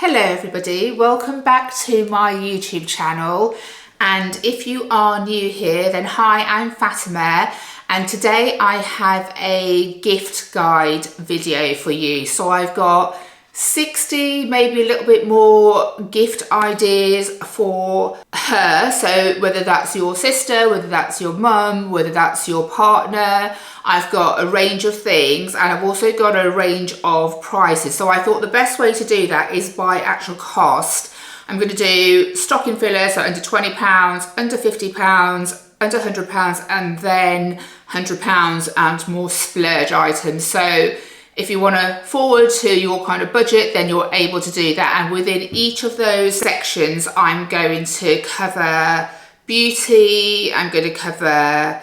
Hello everybody, welcome back to my YouTube channel, and if you are new here then hi, I'm Fatima, and today I have a gift guide video for you. So I've got 60, maybe a little bit more gift ideas for her. So whether that's your sister, whether that's your mum, whether that's your partner, I've got a range of things, and I've also got a range of prices. So I thought the best way to do that is by actual cost. I'm going to do stocking fillers, so under £20, under £50, under £100, and then £100 and more splurge items. So if you want to forward to your kind of budget, then you're able to do that. And within each of those sections, I'm going to cover beauty, I'm going to cover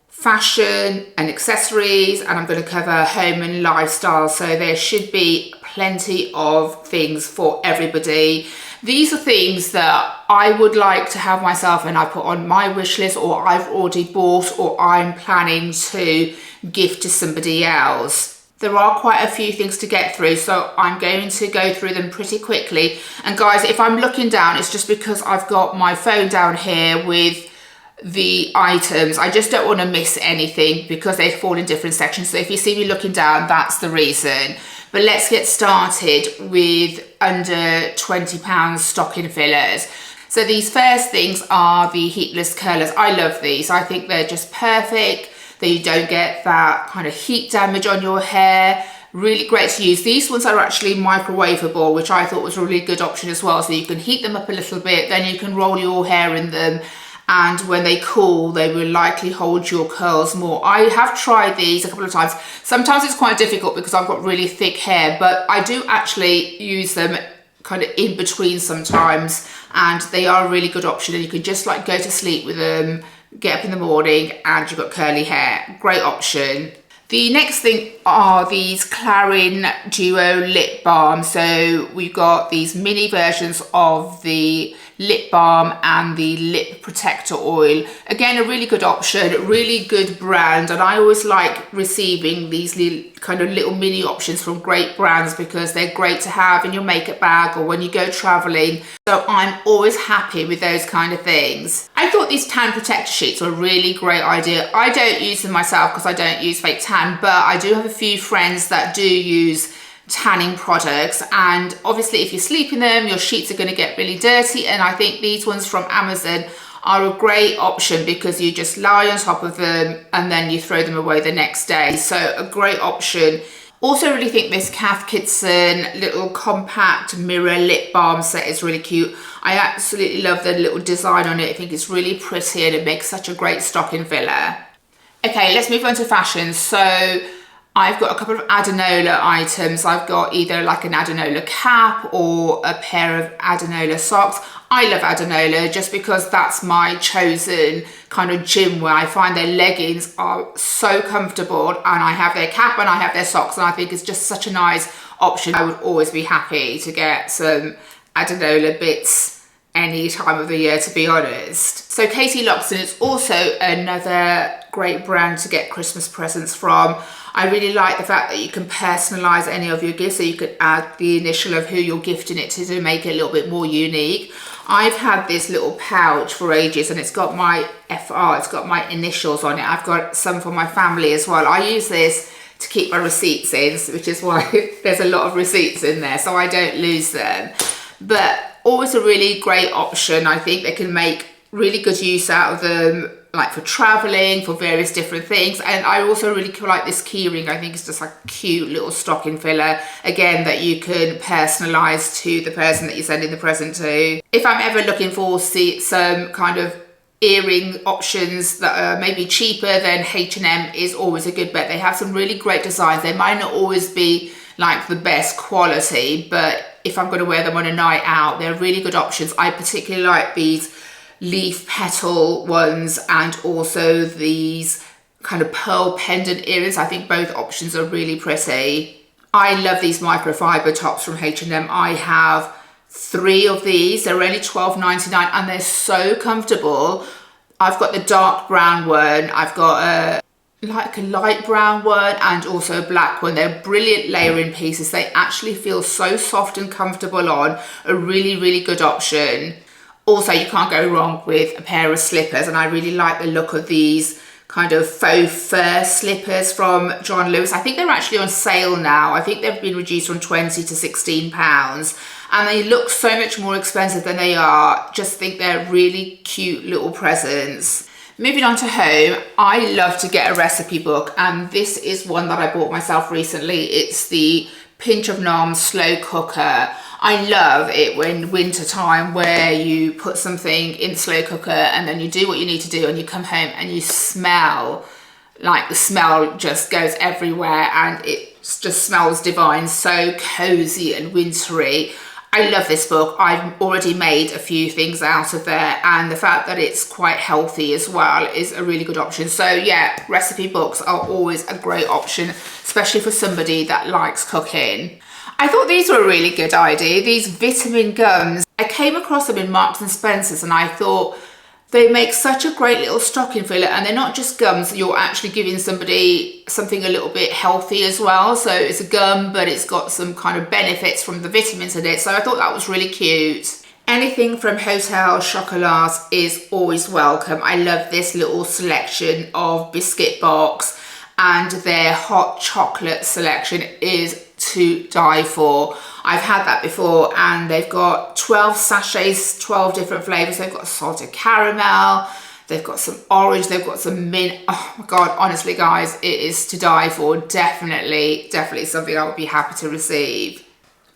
fashion and accessories, and I'm going to cover home and lifestyle. So there should be plenty of things for everybody. These are things that I would like to have myself and I put on my wish list, or I've already bought, or I'm planning to gift to somebody else. There are quite a few things to get through, so I'm going to go through them pretty quickly. And guys, if I'm looking down, it's just because I've got my phone down here with the items. I just don't want to miss anything because they fall in different sections. So if you see me looking down, that's the reason. But let's get started with under £20 stocking fillers. So these first things are the Heatless curlers. I love these. I think they're just perfect, that you don't get that kind of heat damage on your hair. Really great to use. These ones are actually microwavable, which I thought was a really good option as well. So you can heat them up a little bit, then you can roll your hair in them, and when they cool, they will likely hold your curls more. I have tried these a couple of times. Sometimes it's quite difficult because I've got really thick hair, but I do actually use them kind of in between sometimes, and they are a really good option, and you can just like go to sleep with them, get up in the morning and you've got curly hair. Great option. The next thing are these Clarins Duo Lip Balm. So we've got these mini versions of the lip balm and the lip protector oil. Again, a really good option, really good brand, and I always like receiving these kind of little mini options from great brands because they're great to have in your makeup bag or when you go traveling. So I'm always happy with those kind of things. I thought these tan protector sheets were a really great idea. I don't use them myself because I don't use fake tan, but I do have a few friends that do use tanning products, and obviously if you sleep in them, your sheets are going to get really dirty, and I think these ones from Amazon are a great option because you just lie on top of them and then you throw them away the next day. So a great option. Also really think this Cath Kidston little compact mirror lip balm set is really cute. I absolutely love the little design on it. I think it's really pretty and it makes such a great stocking filler. Okay, let's move on to fashion. So I've got a couple of Adenola items. I've got either like an Adenola cap or a pair of Adenola socks. I love Adenola just because that's my chosen kind of gym wear. I find their leggings are so comfortable, and I have their cap and I have their socks, and I think it's just such a nice option. I would always be happy to get some Adenola bits any time of the year, to be honest. So Katie Loxton is also another great brand to get Christmas presents from. I really like the fact that you can personalize any of your gifts, so you could add the initial of who you're gifting it to make it a little bit more unique. I've had this little pouch for ages, and it's got my FR, it's got my initials on it. I've got some for my family as well. I use this to keep my receipts in, which is why there's a lot of receipts in there, so I don't lose them. But always a really great option. I think they can make really good use out of them, like for traveling, for various different things. And I also really like this key ring. I think it's just like a cute little stocking filler, again, that you can personalize to the person that you're sending the present to. If I'm ever looking for some kind of earring options that are maybe cheaper, then H&M is always a good bet. They have some really great designs. They might not always be like the best quality, but if I'm going to wear them on a night out, they're really good options. I particularly like these leaf petal ones, and also these kind of pearl pendant earrings. I think both options are really pretty. I love these microfiber tops from H&M. I have 3 of these. They're only £12.99 and they're so comfortable. I've got the dark brown one. I've got like a light brown one and also a black one. They're brilliant layering pieces. They actually feel so soft and comfortable on. A really, really good option. Also, you can't go wrong with a pair of slippers, and I really like the look of these kind of faux fur slippers from John Lewis. I think they're actually on sale now. I think they've been reduced from 20 to 16 pounds, and they look so much more expensive than they are. Just think they're really cute little presents. Moving on to home, I love to get a recipe book, and this is one that I bought myself recently. It's the Pinch of Nom slow cooker. I love it when winter time where you put something in the slow cooker and then you do what you need to do and you come home and you smell, like the smell just goes everywhere and it just smells divine, so cozy and wintry. I love this book. I've already made a few things out of there, and the fact that it's quite healthy as well is a really good option. So yeah, recipe books are always a great option, especially for somebody that likes cooking. I thought these were a really good idea, these vitamin gums. I came across them in Marks and Spencer's and I thought they make such a great little stocking filler, and they're not just gums, you're actually giving somebody something a little bit healthy as well. So it's a gum, but it's got some kind of benefits from the vitamins in it. So I thought that was really cute. Anything from Hotel Chocolat is always welcome. I love this little selection of biscuit box, and their hot chocolate selection is to die for. I've had that before, and they've got 12 sachets, 12 different flavors. They've got salted caramel, they've got some orange, they've got some mint. Oh my god, honestly guys, it is to die for. Definitely something I would be happy to receive.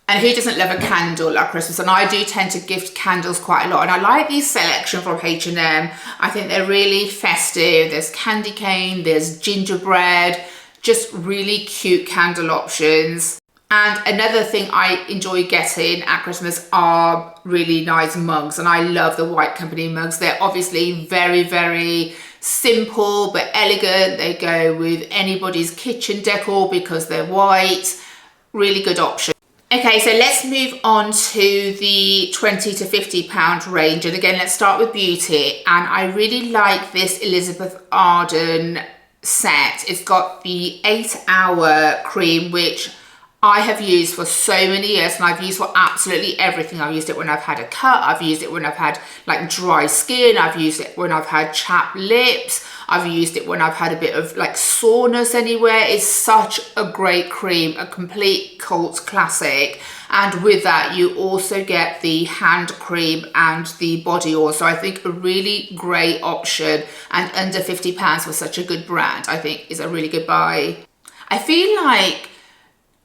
And who doesn't love a candle at Christmas? And I do tend to gift candles quite a lot, and I like these selection from H&M. I think they're really festive. There's candy cane, there's gingerbread, just really cute candle options. And another thing I enjoy getting at Christmas are really nice mugs, and I love the White Company mugs. They're obviously very, very simple but elegant. They go with anybody's kitchen decor because they're white. Really good option. Okay, so let's move on to the 20 to 50 pound range. And again, let's start with beauty. And I really like this Elizabeth Arden set. It's got the 8-hour cream, which I have used for so many years, and I've used for absolutely everything. I've used it when I've had a cut, I've used it when I've had like dry skin, I've used it when I've had chapped lips, I've used it when I've had a bit of like soreness anywhere. It's such a great cream, a complete cult classic. And with that, you also get the hand cream and the body oil. So I think a really great option, and under £50 for such a good brand, I think is a really good buy. I feel like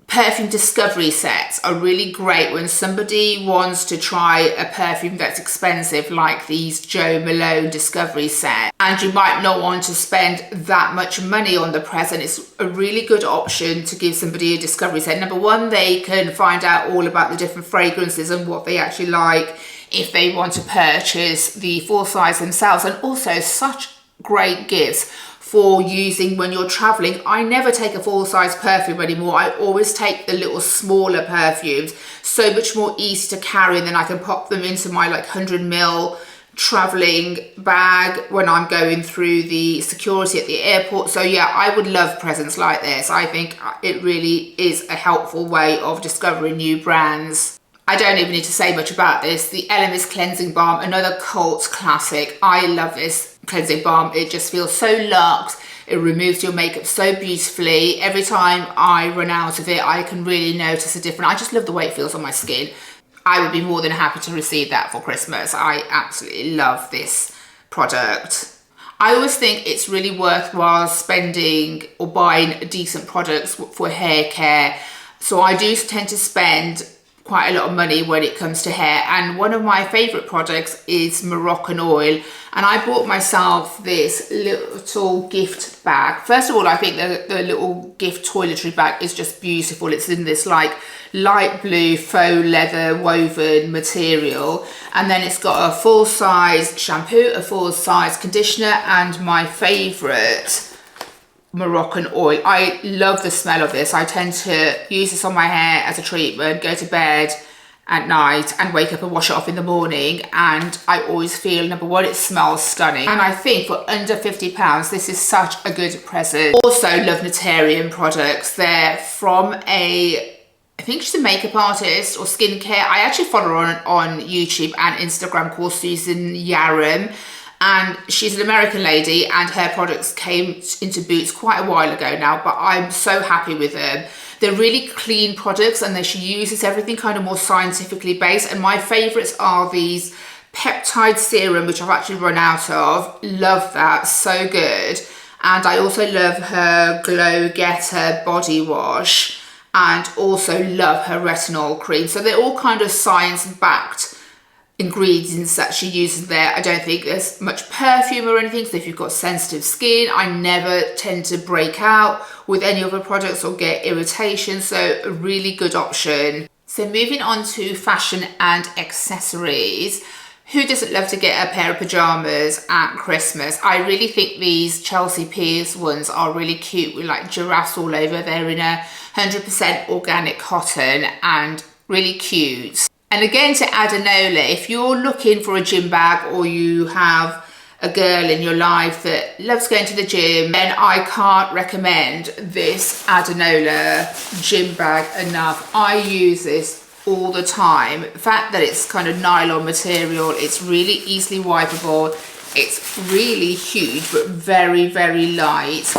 perfume discovery sets are really great when somebody wants to try a perfume that's expensive, like these Jo Malone discovery set, and you might not want to spend that much money on the present. It's a really good option to give somebody a discovery set. Number one, they can find out all about the different fragrances and what they actually like if they want to purchase the full size themselves, and also such great gifts for using when you're traveling. I never take a full-size perfume anymore. I always take the little smaller perfumes. So much more easy to carry, and then I can pop them into my like 100ml traveling bag when I'm going through the security at the airport. So yeah, I would love presents like this. I think it really is a helpful way of discovering new brands. I don't even need to say much about this. The Elemis Cleansing Balm, another cult classic. I love this cleansing balm. It just feels so luxe. It removes your makeup so beautifully. Every time I run out of it, I can really notice a difference. I just love the way it feels on my skin. I would be more than happy to receive that for Christmas. I absolutely love this product. I always think it's really worthwhile spending or buying decent products for hair care. So I do tend to spend quite a lot of money when it comes to hair, and one of my favorite products is Moroccan oil, and I bought myself this little gift bag. First of all, I think the little gift toiletry bag is just beautiful. It's in this like light blue faux leather woven material, and then it's got a full-size shampoo, a full-size conditioner, and my favorite Moroccan oil. I love the smell of this. I tend to use this on my hair as a treatment, go to bed, at night and wake up and wash it off in the morning, and I always feel, number one, it smells stunning, and I think for under £50 this is such a good present. Also love Naturium products. They're from I think she's a makeup artist or skincare. I actually follow her on YouTube and Instagram, called Susan Yaram, and she's an American lady, and her products came into Boots quite a while ago now, but I'm so happy with them. They're really clean products, and she uses everything kind of more scientifically based, and my favorites are these peptide serum, which I've actually run out of. Love that, so good. And I also love her Glow Getter body wash, and also love her retinol cream. So they're all kind of science-backed ingredients that she uses there. I don't think there's much perfume or anything, so if you've got sensitive skin, I never tend to break out with any of her products or get irritation, so a really good option. So moving on to fashion and accessories. Who doesn't love to get a pair of pajamas at Christmas? I really think these Chelsea Piers ones are really cute with like giraffes all over. They're in a 100% organic cotton and really cute. And again, to add a Nola, if you're looking for a gym bag, or you have a girl in your life that loves going to the gym, then I can't recommend this Adenola gym bag enough. I use this all the time. The fact that it's kind of nylon material, it's really easily wipeable, it's really huge but very, very light.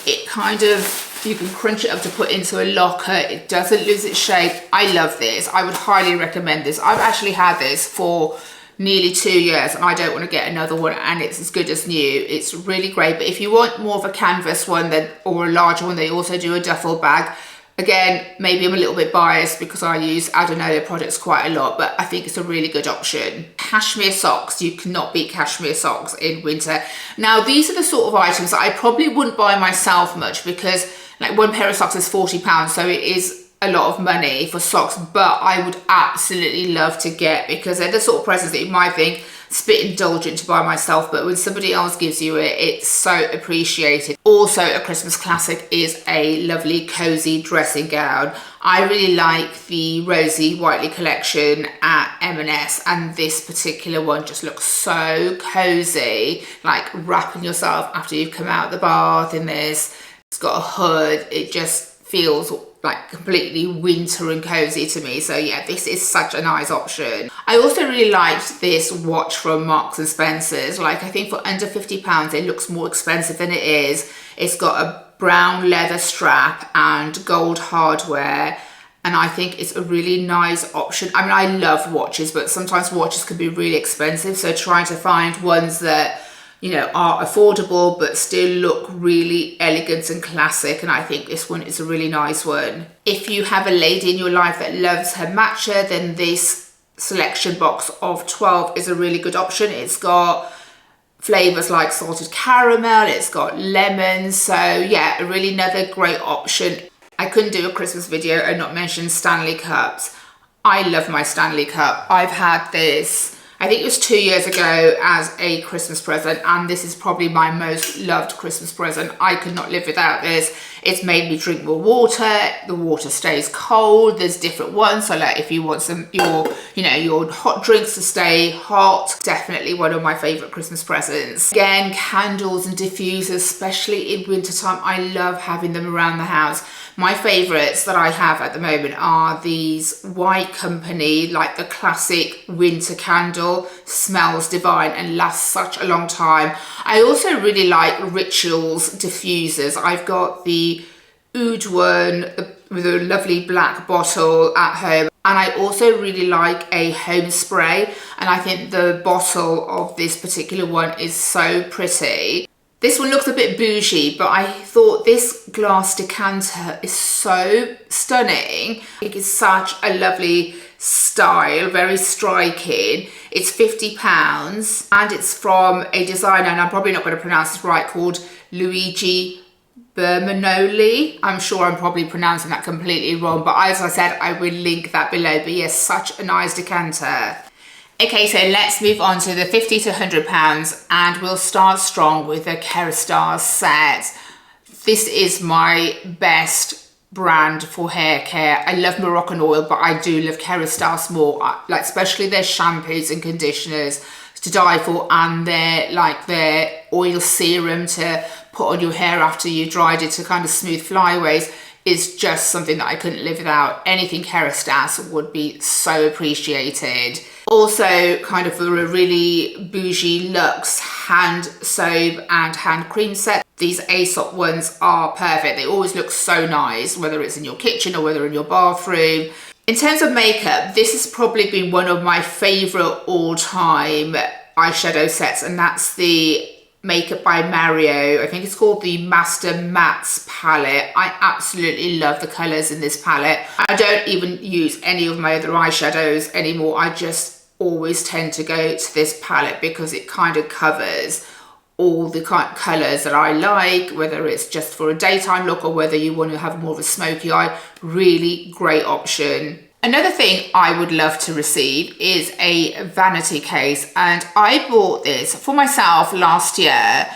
It kind of, you can crunch it up to put into a locker. It doesn't lose its shape. I love this. I would highly recommend this. I've actually had this for nearly 2 years and I don't want to get another one, and it's as good as new. It's really great. But if you want more of a canvas one, then, or a larger one, they also do a duffel bag. Again, maybe I'm a little bit biased because I use Adenola products quite a lot, but I think it's a really good option. Cashmere socks. You cannot beat cashmere socks in winter. Now, these are the sort of items that I probably wouldn't buy myself much, because like one pair of socks is £40, so it is a lot of money for socks, but I would absolutely love to get, because they're the sort of presents that you might think it's a bit indulgent to buy myself, but when somebody else gives you it, it's so appreciated. Also a Christmas classic is a lovely cozy dressing gown. I really like the Rosy Whiteley collection at M&S, and this particular one just looks so cozy, like wrapping yourself after you've come out of the bath in this. It's got a hood. It just feels like completely winter and cozy to me. So yeah, this is such a nice option. I also really liked this watch from Marks and Spencer's. Like, I think for under £50, it looks more expensive than it is. It's got a brown leather strap and gold hardware, and I think it's a really nice option. I mean, I love watches, but sometimes watches can be really expensive. So trying to find ones that, you know, are affordable but still look really elegant and classic, and I think this one is a really nice one. If you have a lady in your life that loves her matcha, then this selection box of 12 is a really good option. It's got flavors like salted caramel, it's got lemon, so yeah, really another great option. I couldn't do a Christmas video and not mention Stanley cups. I love my Stanley cup. I've had this, I think it was 2 years ago, as a Christmas present, and this is probably my most loved Christmas present. I could not live without this. It's made me drink more water. The water stays cold. There's different ones, so like if you want some your hot drinks to stay hot, definitely one of my favorite Christmas presents. Again, candles and diffusers, especially in wintertime, I love having them around the house. My favorites that I have at the moment are these White Company, like the classic winter candle. Smells divine and lasts such a long time. I also really like Rituals diffusers. I've got the Oud one with a lovely black bottle at home, and I also really like a home spray, and I think the bottle of this particular one is so pretty. This one looks a bit bougie, but I thought this glass decanter is so stunning. I think it's such a lovely style, very striking. It's £50 and it's from a designer, and I'm probably not going to pronounce this right, called Luigi Bermanoli. I'm sure I'm probably pronouncing that completely wrong, but as I said, I will link that below. But yes, such a nice decanter. Okay, so let's move on to the £50 to £100, and we'll start strong with the Kerastars set. This is my best brand for hair care. I love Moroccan Oil, but I do love Kerastase more, like especially their shampoos and conditioners to die for, and their oil serum to put on your hair after you dried it to kind of smooth flyaways is just something that I couldn't live without. Anything Kerastase would be so appreciated. Also, kind of for a really bougie Luxe hand soap and hand cream set. These Aesop ones are perfect. They always look so nice, whether it's in your kitchen or whether in your bathroom. In terms of makeup, this has probably been one of my favorite all-time eyeshadow sets, and that's the Makeup by Mario. I think it's called the Master Mattes palette. I absolutely love the colors in this palette. I don't even use any of my other eyeshadows anymore. I just always tend to go to this palette because it kind of covers all the colors that I like, whether it's just for a daytime look or whether you want to have more of a smoky eye. Really great option. Another thing I would love to receive is a vanity case, and I bought this for myself last year,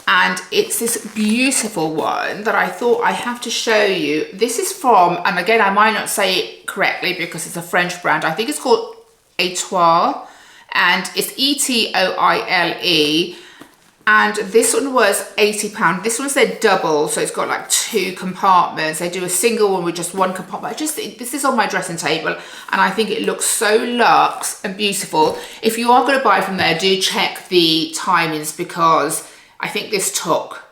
and it's this beautiful one that I thought I have to show you. This is from, and again I might not say it correctly because it's a French brand, I think it's called Etoile, and it's Etoile, and this one was £80. This one's their double, so it's got like 2 compartments. They do a single one with just 1 compartment. This is on my dressing table, and I think it looks so luxe and beautiful. If you are going to buy from there, do check the timings, because I think this took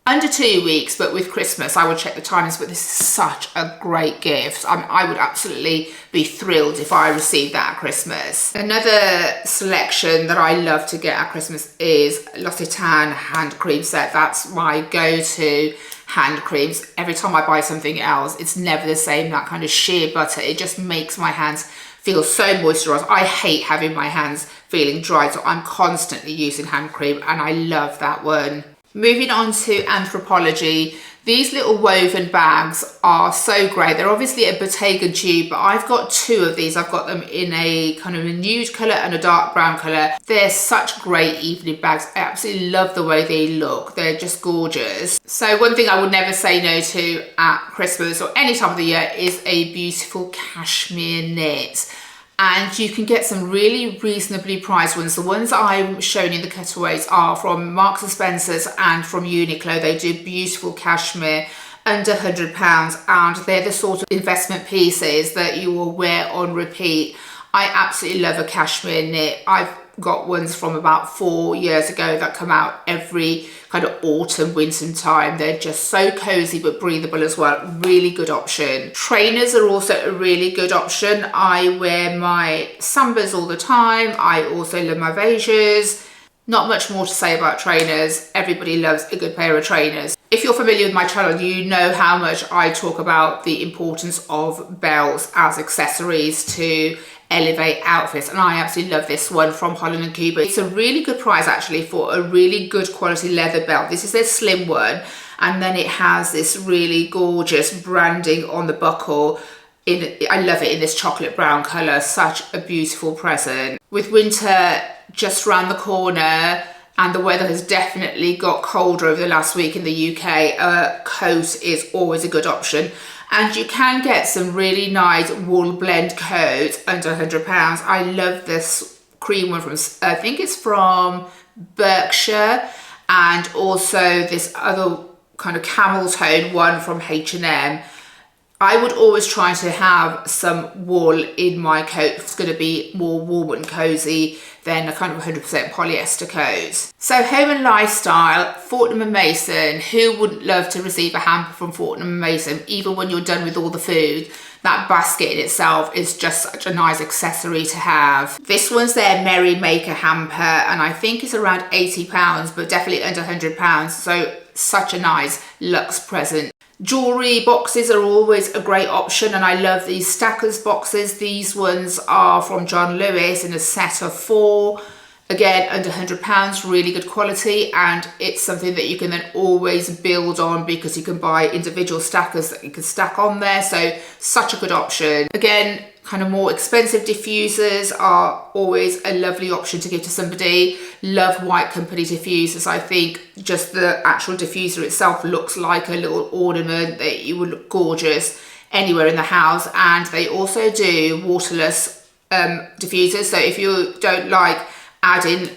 under 2 weeks, but with Christmas I would check the timings. But this is such a great gift. I would absolutely be thrilled if I received that at Christmas. Another selection that I love to get at Christmas is L'Occitane hand cream set. That's my go-to hand creams. Every time I buy something else, it's never the same. That kind of shea butter, it just makes my hands feel so moisturized. I hate having my hands feeling dry, so I'm constantly using hand cream, and I love that one. Moving on to Anthropologie, these little woven bags are so great. They're obviously a Bottega tube, but I've got 2 of these. I've got them in a kind of a nude colour and a dark brown colour. They're such great evening bags. I absolutely love the way they look. They're just gorgeous. So one thing I would never say no to at Christmas or any time of the year is a beautiful cashmere knit. And you can get some really reasonably priced ones. The ones I'm showing in the cutaways are from Marks and Spencer's and from Uniqlo. They do beautiful cashmere under £100, and they're the sort of investment pieces that you will wear on repeat. I absolutely love a cashmere knit. I've got ones from about 4 years ago that come out every kind of autumn, winter time. They're just so cozy but breathable as well. Really good option. Trainers are also a really good option. I wear my Sambas all the time. I also love my Vejas. Not much more to say about trainers. Everybody loves a good pair of trainers. If you're familiar with my channel, you know how much I talk about the importance of belts as accessories to elevate outfits, and I absolutely love this one from Holland & Cuba. It's a really good price actually for a really good quality leather belt. This is their slim one, and then it has this really gorgeous branding on the buckle. I love it in this chocolate brown colour. Such a beautiful present. With winter just round the corner, and the weather has definitely got colder over the last week in the UK, a coat is always a good option. And you can get some really nice wool blend coats under £100. I love this cream one from, I think it's from Berkshire, and also this other kind of camel tone one from H&M. I would always try to have some wool in my coat. It's going to be more warm and cozy than a kind of 100% polyester coat. So home and lifestyle, Fortnum & Mason. Who wouldn't love to receive a hamper from Fortnum & Mason, even when you're done with all the food? That basket in itself is just such a nice accessory to have. This one's their Merry Maker hamper, and I think it's around £80, but definitely under £100. So such a nice luxe present. Jewelry boxes are always a great option, and I love these stackers boxes. These ones are from John Lewis in a set of 4. Again, under £100, really good quality, and it's something that you can then always build on because you can buy individual stackers that you can stack on there. So such a good option. Again, kind of more expensive diffusers are always a lovely option to give to somebody. Love White Company diffusers. I think just the actual diffuser itself looks like a little ornament that you would look gorgeous anywhere in the house. And they also do waterless diffusers. So if you don't like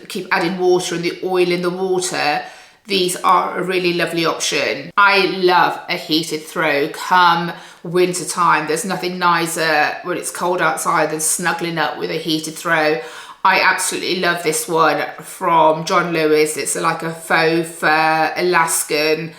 keep adding water and the oil in the water, these are a really lovely option. I love a heated throw come winter time. There's nothing nicer when it's cold outside than snuggling up with a heated throw. I absolutely love this one from John Lewis. It's like a faux fur Alaskan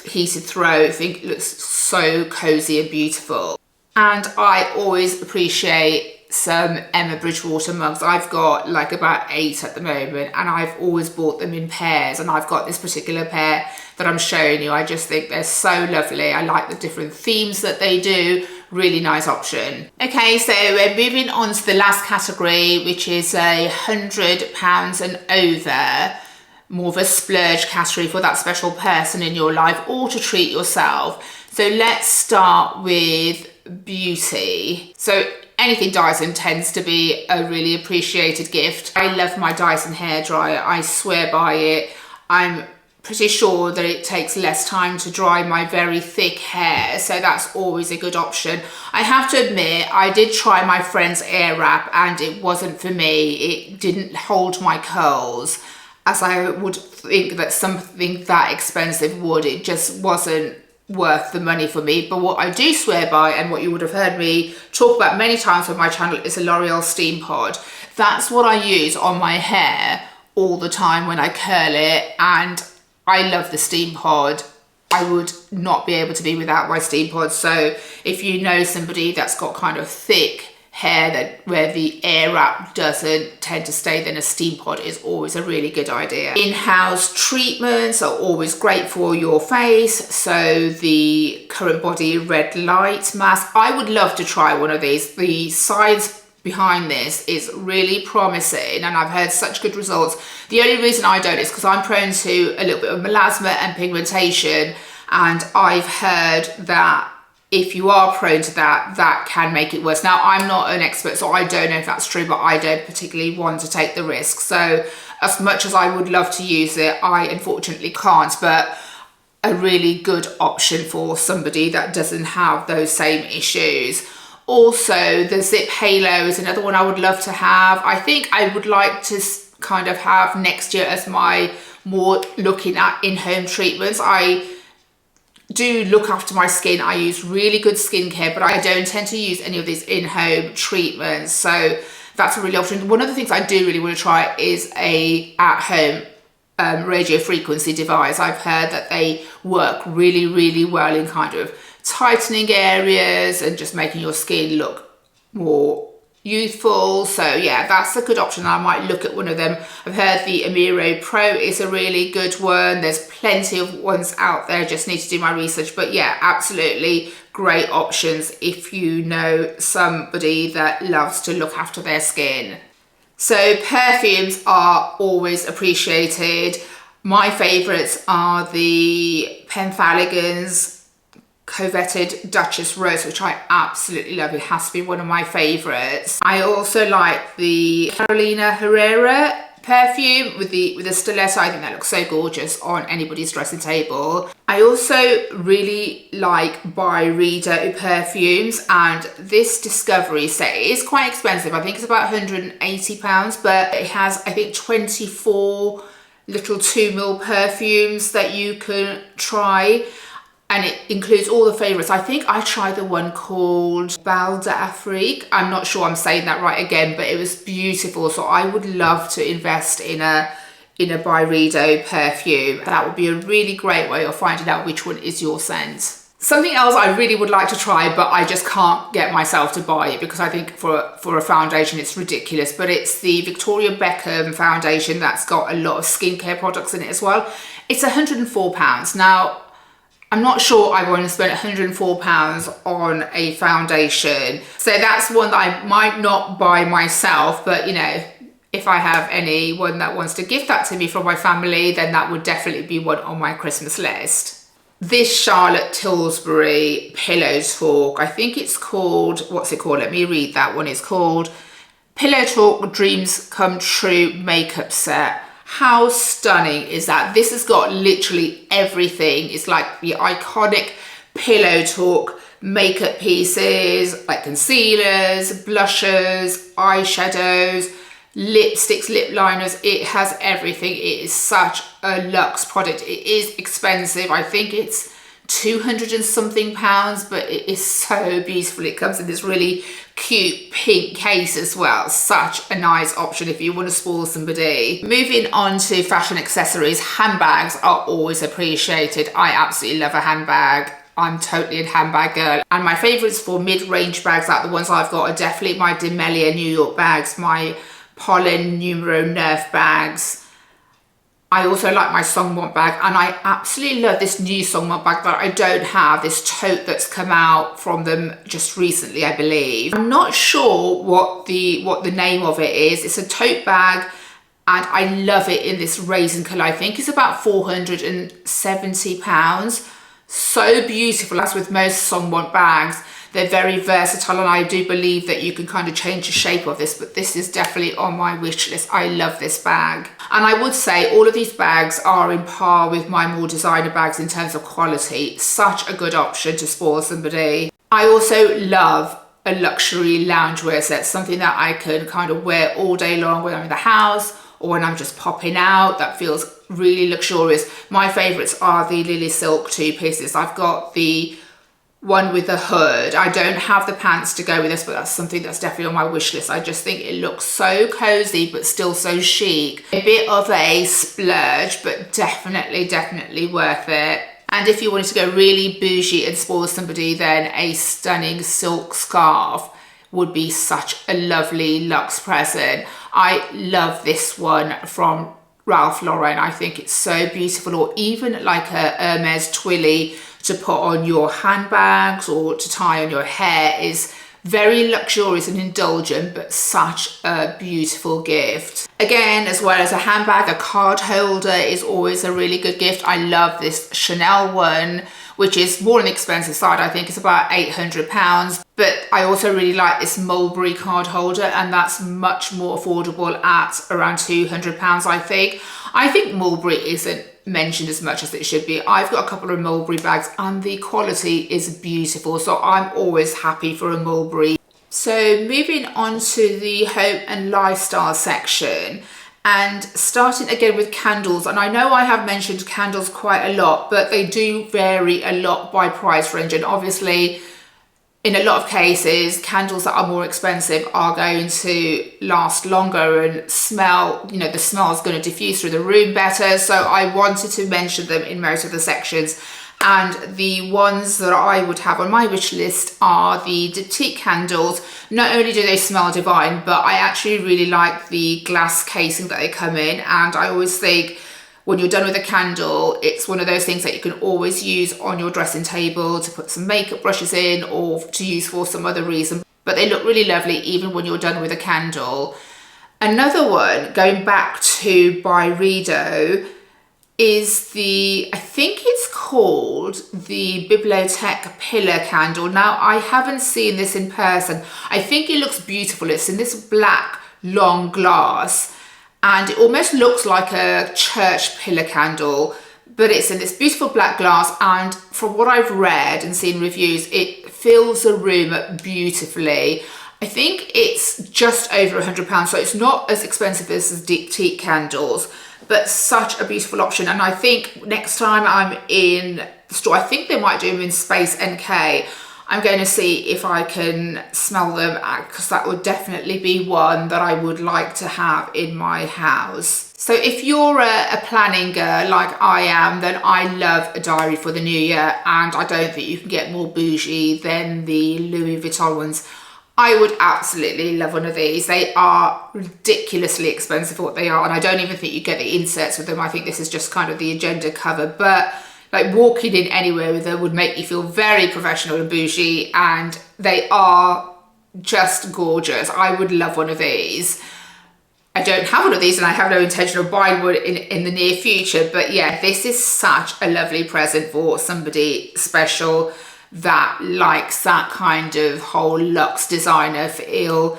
heated throw. I think it looks so cozy and beautiful. And I always appreciate some Emma Bridgewater mugs. I've got like about 8 at the moment, and I've always bought them in pairs, and I've got this particular pair that I'm showing you. I just think they're so lovely. I like the different themes that they do. Really nice option. Okay, so we're moving on to the last category, which is £100 and over. More of a splurge category for that special person in your life or to treat yourself. So let's start with beauty. So anything Dyson tends to be a really appreciated gift. I love my Dyson hairdryer. I swear by it. I'm pretty sure that it takes less time to dry my very thick hair, so that's always a good option. I have to admit, I did try my friend's air wrap and it wasn't for me. It didn't hold my curls as I would think that something that expensive would. It just wasn't worth the money for me. But what I do swear by, and what you would have heard me talk about many times on my channel, is a L'Oreal Steam Pod. That's what I use on my hair all the time when I curl it, and I love the Steam Pod. I would not be able to be without my Steam Pod. So if you know somebody that's got kind of thick hair where the air wrap doesn't tend to stay, then a Steam Pod is always a really good idea. In-house treatments are always great for your face. So the Current Body Red Light Mask, I would love to try one of these. The science behind this is really promising and I've heard such good results. The only reason I don't is because I'm prone to a little bit of melasma and pigmentation, and I've heard that if you are prone to that, that can make it worse. Now, I'm not an expert, so I don't know if that's true, but I don't particularly want to take the risk. So as much as I would love to use it, I unfortunately can't, but a really good option for somebody that doesn't have those same issues. Also, the Zip Halo is another one I would love to have. I think I would like to kind of have next year as my more looking at in-home treatments. I do look after my skin. I use really good skincare, but I don't tend to use any of these in-home treatments. So that's a really option. One of the things I do really want to try is a at-home radio frequency device. I've heard that they work really, really well in kind of tightening areas and just making your skin look more youthful. So yeah, that's a good option. I might look at one of them. I've heard the Amiro Pro is a really good one. There's plenty of ones out there, just need to do my research. But yeah, absolutely great options if you know somebody that loves to look after their skin. So perfumes are always appreciated. My favorites are the Penthaligon's coveted Duchess Rose, which I absolutely love. It has to be one of my favorites. I also like the Carolina Herrera perfume with the stiletto. I think that looks so gorgeous on anybody's dressing table. I also really like Byredo perfumes, and this Discovery set is quite expensive. I think it's about £180, but it has, I think, 24 little 2ml perfumes that you can try. And it includes all the favorites. I think I tried the one called Bal d'Afrique. I'm not sure I'm saying that right again, but it was beautiful. So I would love to invest in a Byredo perfume. That would be a really great way of finding out which one is your scent. Something else I really would like to try, but I just can't get myself to buy it because I think for a foundation it's ridiculous, but it's the Victoria Beckham foundation that's got a lot of skincare products in it as well. It's £104. Now, I'm not sure I want to spend £104 on a foundation. So that's one that I might not buy myself, but you know, if I have anyone that wants to gift that to me from my family, then that would definitely be one on my Christmas list. this Charlotte Tilbury pillow talk. I think it's called, what's it called? Let me read that one. It's called Pillow Talk Dreams Come True Makeup Set. How stunning is that? This has got literally everything. It's like the iconic Pillow Talk makeup pieces, like concealers, blushers, eyeshadows, lipsticks, lip liners. It has everything. It is such a luxe product. It is expensive. I think it's 200 and something pounds, but it is so beautiful. It comes in this really cute pink case as well. Such a nice option if you want to spoil somebody. Moving on to fashion accessories, handbags are always appreciated. I absolutely love a handbag. I'm totally a handbag girl, and my favorites for mid-range bags, like the ones I've got, are definitely my Demelia New York bags, my Pollen Numero Nerf bags. I also like my Songmont bag, and I absolutely love this new Songmont bag that I don't have, this tote that's come out from them just recently, I believe. I'm not sure what the name of it is. It's a tote bag, and I love it in this raisin colour. I think it's about £470. So beautiful. As with most Songmont bags, they're very versatile, and I do believe that you can kind of change the shape of this, but this is definitely on my wish list. I love this bag. And I would say all of these bags are in par with my more designer bags in terms of quality. Such a good option to spoil somebody. I also love a luxury loungewear set, something that I can kind of wear all day long when I'm in the house or when I'm just popping out. That feels really luxurious. My favorites are the Lily Silk two pieces. I've got the one with the hood. I don't have the pants to go with this, but that's something that's definitely on my wish list. I just think it looks so cozy but still so chic. A bit of a splurge, but definitely worth it. And if you wanted to go really bougie and spoil somebody, then a stunning silk scarf would be such a lovely luxe present. I love this one from Ralph Lauren. I think it's so beautiful. Or even like a Hermes Twilly to put on your handbags or to tie on your hair is very luxurious and indulgent, but such a beautiful gift. Again, as well as a handbag, a card holder is always a really good gift. I love this Chanel one, which is more on the expensive side. I think it's about £800, but I also really like this Mulberry card holder, and that's much more affordable at around £200, I think. I think Mulberry isn't mentioned as much as it should be. I've got a couple of Mulberry bags and the quality is beautiful, so I'm always happy for a Mulberry. So moving on to the home and lifestyle section, and starting again with candles. And I know I have mentioned candles quite a lot, but they do vary a lot by price range, and obviously in a lot of cases, candles that are more expensive are going to last longer and smell, you know, the smell is going to diffuse through the room better. So I wanted to mention them in most of the sections. And the ones that I would have on my wish list are the Diptyque candles. Not only do they smell divine, but I actually really like the glass casing that they come in. And I always think when you're done with a candle, it's one of those things that you can always use on your dressing table to put some makeup brushes in or to use for some other reason. But they look really lovely even when you're done with a candle. Another one, going back to Byredo, is the, I think it's called the Bibliothèque Pillar candle. Now, I haven't seen this in person. I think it looks beautiful. It's in this black long glass, and it almost looks like a church pillar candle, but it's in this beautiful black glass, and from what I've read and seen reviews, it fills the room up beautifully. I think it's just over £100, so it's not as expensive as the Diptyque candles, but such a beautiful option. And I think next time I'm in the store, I think they might do them in Space NK, I'm going to see if I can smell them, because that would definitely be one that I would like to have in my house. So if you're a planning girl like I am, then I love a diary for the new year, and I don't think you can get more bougie than the Louis Vuitton ones. I would absolutely love one of these. They are ridiculously expensive for what they are, and I don't even think you get the inserts with them. I think this is just kind of the agenda cover, but like walking in anywhere with them would make you feel very professional and bougie, and they are just gorgeous. I would love one of these. I don't have one of these and I have no intention of buying one in the near future. But yeah, this is such a lovely present for somebody special that likes that kind of whole luxe designer feel.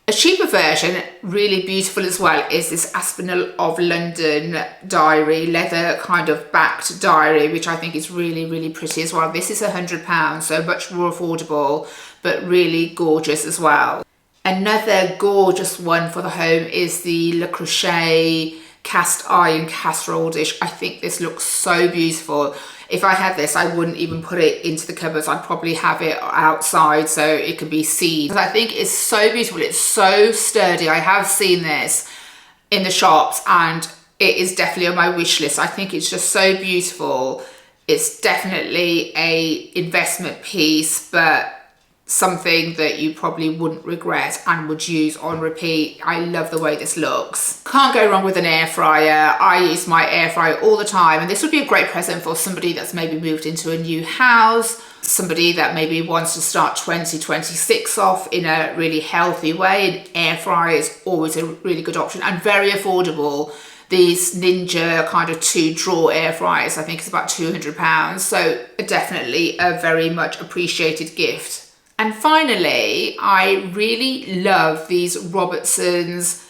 A cheaper version, really beautiful as well, is this Aspinall of London diary, leather kind of backed diary, which I think is really, really pretty as well. This is £100, so much more affordable, but really gorgeous as well. Another gorgeous one for the home is the Le Crochet cast iron casserole dish. I think this looks so beautiful. If I had this, I wouldn't even put it into the cupboards. I'd probably have it outside so it could be seen. I think it's so beautiful. It's so sturdy. I have seen this in the shops and it is definitely on my wish list. I think it's just so beautiful. It's definitely a investment piece, but something that you probably wouldn't regret and would use on repeat. I love the way this looks. Can't go wrong with an air fryer. I use my air fryer all the time, and this would be a great present for somebody that's maybe moved into a new house, somebody that maybe wants to start 2026 off in a really healthy way. An air fryer is always a really good option and very affordable. These Ninja kind of 2-drawer air fryers, I think it's about £200, so definitely a very much appreciated gift. And finally, I really love these Robertson's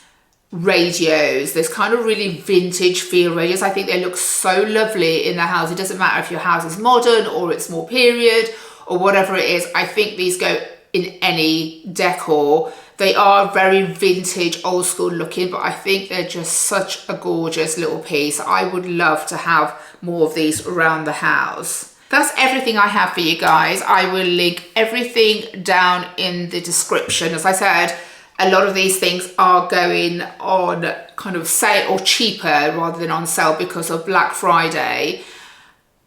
radios. There's kind of really vintage feel radios. I think they look so lovely in the house. It doesn't matter if your house is modern or it's more period or whatever it is. I think these go in any decor. They are very vintage, old school looking, but I think they're just such a gorgeous little piece. I would love to have more of these around the house. That's everything I have for you guys. I will link everything down in the description. As I said, a lot of these things are going on kind of sale or cheaper rather than on sale because of Black Friday.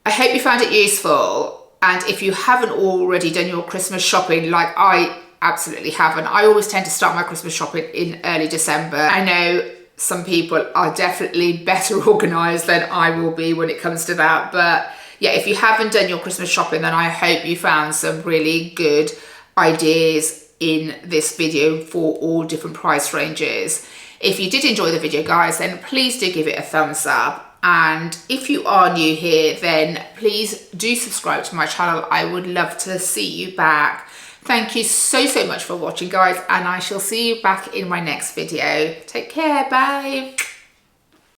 I hope you found it useful. And if you haven't already done your Christmas shopping, like I absolutely haven't, I always tend to start my Christmas shopping in early December. I know some people are definitely better organised than I will be when it comes to that, but yeah, if you haven't done your Christmas shopping, then I hope you found some really good ideas in this video for all different price ranges. If you did enjoy the video, guys, then please do give it a thumbs up. And if you are new here, then please do subscribe to my channel. I would love to see you back. Thank you so much for watching, guys, and I shall see you back in my next video. Take care, bye.